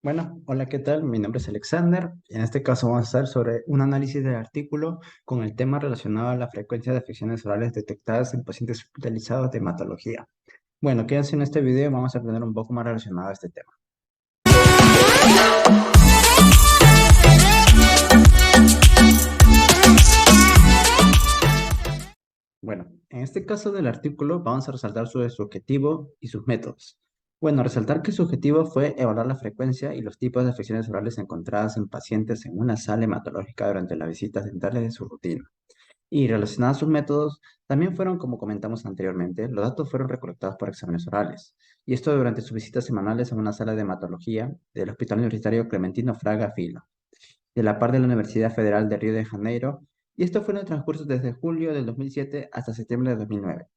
Bueno, hola, ¿qué tal? Mi nombre es Alexander. En este caso vamos a hacer sobre un análisis del artículo con el tema relacionado a la frecuencia de afecciones orales detectadas en pacientes hospitalizados de hematología. Bueno, quédense en este video, vamos a aprender un poco más relacionado a este tema. Bueno, en este caso del artículo vamos a resaltar sobre su objetivo y sus métodos. Bueno, resaltar que su objetivo fue evaluar la frecuencia y los tipos de afecciones orales encontradas en pacientes en una sala hematológica durante las visitas dentales de su rutina. Y relacionados a sus métodos, también fueron, como comentamos anteriormente, los datos fueron recolectados por exámenes orales. Y esto durante sus visitas semanales a una sala de hematología del Hospital Universitario Clementino Fraga Filo, de la par de la Universidad Federal de Río de Janeiro. Y esto fue en el transcurso desde julio del 2007 hasta septiembre de 2009.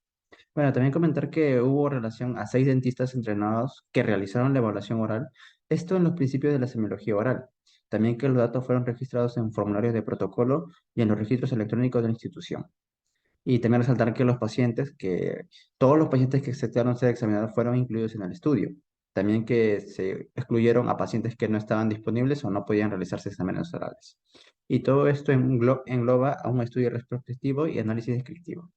Bueno, también comentar que hubo relación a 6 dentistas entrenados que realizaron la evaluación oral, esto en los principios de la semiología oral. También que los datos fueron registrados en formularios de protocolo y en los registros electrónicos de la institución. Y también resaltar que todos los pacientes que aceptaron ser examinados fueron incluidos en el estudio. También que se excluyeron a pacientes que no estaban disponibles o no podían realizarse exámenes orales. Y todo esto engloba a un estudio retrospectivo y análisis descriptivo.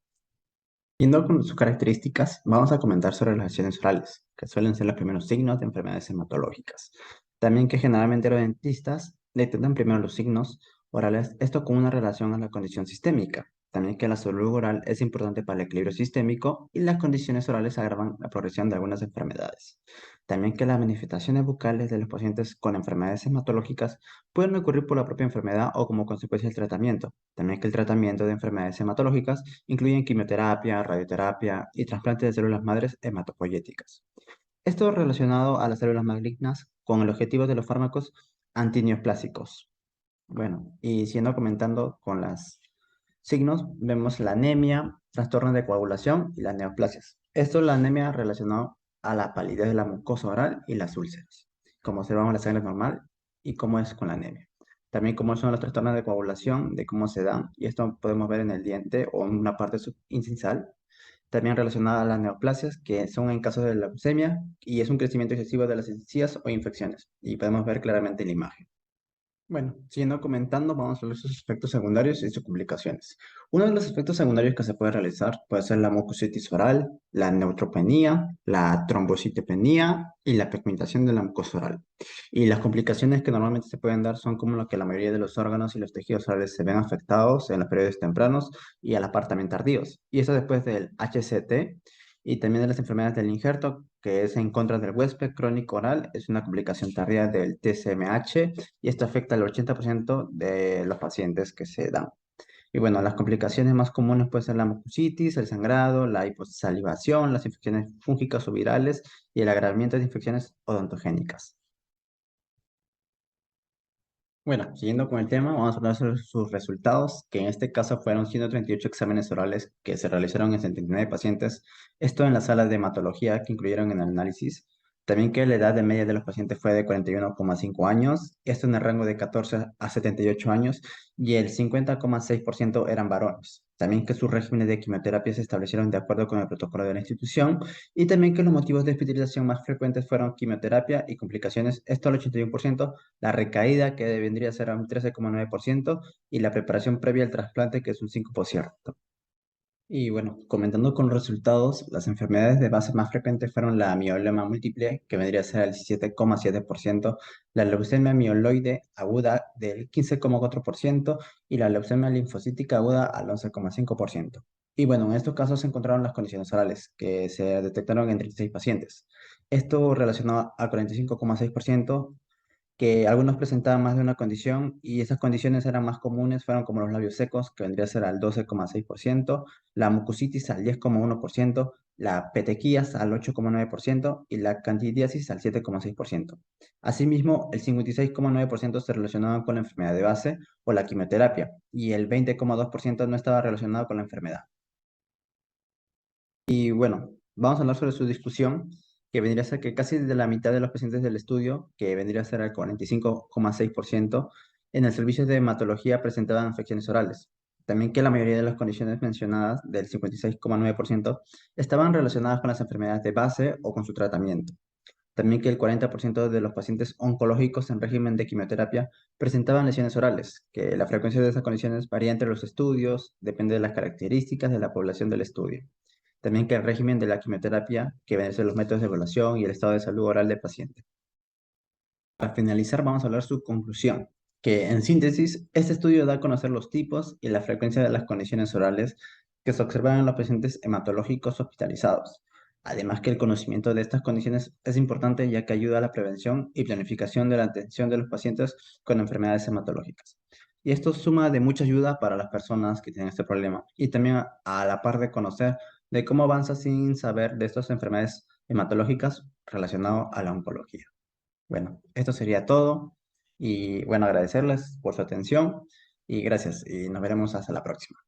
Yendo con sus características, vamos a comentar sobre las lesiones orales, que suelen ser los primeros signos de enfermedades hematológicas. También que generalmente los dentistas detectan primero los signos orales, esto con una relación a la condición sistémica. También que la salud oral es importante para el equilibrio sistémico y las condiciones orales agravan la progresión de algunas enfermedades. También que las manifestaciones bucales de los pacientes con enfermedades hematológicas pueden ocurrir por la propia enfermedad o como consecuencia del tratamiento. También que el tratamiento de enfermedades hematológicas incluyen quimioterapia, radioterapia y trasplante de células madres hematopoyéticas. Esto relacionado a las células malignas con el objetivo de los fármacos antineoplásicos. Bueno, y siendo comentando con los signos, vemos la anemia, trastornos de coagulación y las neoplasias. Esto es la anemia relacionada a la palidez de la mucosa oral y las úlceras, como observamos la sangre normal y cómo es con la anemia. También cómo son los trastornos de coagulación, de cómo se dan, y esto podemos ver en el diente o en una parte incisional. También relacionada a las neoplasias, que son en caso de leucemia, y es un crecimiento excesivo de las encías o infecciones, y podemos ver claramente en la imagen. Bueno, siguiendo comentando, vamos a ver sus efectos secundarios y sus complicaciones. Uno de los efectos secundarios que se puede realizar puede ser la mucositis oral, la neutropenia, la trombocitopenia y la pigmentación de la mucosa oral. Y las complicaciones que normalmente se pueden dar son como lo que la mayoría de los órganos y los tejidos orales se ven afectados en los periodos tempranos y a la par también tardíos. Y eso después del HCT y también de las enfermedades del injerto, que es en contra del huésped crónico oral, es una complicación tardía del TCMH y esto afecta al 80% de los pacientes que se dan. Y bueno, las complicaciones más comunes pueden ser la mucositis, el sangrado, la hiposalivación, las infecciones fúngicas o virales y el agravamiento de infecciones odontogénicas. Bueno, siguiendo con el tema, vamos a hablar sobre sus resultados, que en este caso fueron 138 exámenes orales que se realizaron en 79 pacientes, esto en las salas de hematología que incluyeron en el análisis. También que la edad de media de los pacientes fue de 41,5 años, esto en el rango de 14 a 78 años, y el 50,6% eran varones. También que sus regímenes de quimioterapia se establecieron de acuerdo con el protocolo de la institución, y también que los motivos de hospitalización más frecuentes fueron quimioterapia y complicaciones, esto al 81%, la recaída, que vendría a ser a un 13,9%, y la preparación previa al trasplante, que es un 5%. Y bueno, comentando con los resultados, las enfermedades de base más frecuentes fueron la mieloma múltiple, que vendría a ser el 17,7%, la leucemia mieloide aguda del 15,4% y la leucemia linfocítica aguda al 11,5%. Y bueno, en estos casos se encontraron las condiciones orales, que se detectaron en 36 pacientes. Esto relacionado al 45,6%, que algunos presentaban más de una condición y esas condiciones eran más comunes, fueron como los labios secos, que vendría a ser al 12,6%, la mucositis al 10,1%, la petequías al 8,9% y la candidiasis al 7,6%. Asimismo, el 56,9% se relacionaban con la enfermedad de base o la quimioterapia y el 20,2% no estaba relacionado con la enfermedad. Y bueno, vamos a hablar sobre su discusión, que vendría a ser que casi de la mitad de los pacientes del estudio, que vendría a ser el 45,6%, en el servicio de hematología presentaban afecciones orales. También que la mayoría de las condiciones mencionadas, del 56,9%, estaban relacionadas con las enfermedades de base o con su tratamiento. También que el 40% de los pacientes oncológicos en régimen de quimioterapia presentaban lesiones orales, que la frecuencia de esas condiciones varía entre los estudios, depende de las características de la población del estudio. También que el régimen de la quimioterapia, que ven a ser los métodos de evaluación y el estado de salud oral del paciente. Para finalizar, vamos a hablar su conclusión, que en síntesis, este estudio da a conocer los tipos y la frecuencia de las condiciones orales que se observan en los pacientes hematológicos hospitalizados. Además que el conocimiento de estas condiciones es importante ya que ayuda a la prevención y planificación de la atención de los pacientes con enfermedades hematológicas. Y esto suma de mucha ayuda para las personas que tienen este problema y también a la par de conocer de cómo avanza sin saber de estas enfermedades hematológicas relacionadas a la oncología. Bueno, esto sería todo y bueno, agradecerles por su atención y gracias y nos veremos hasta la próxima.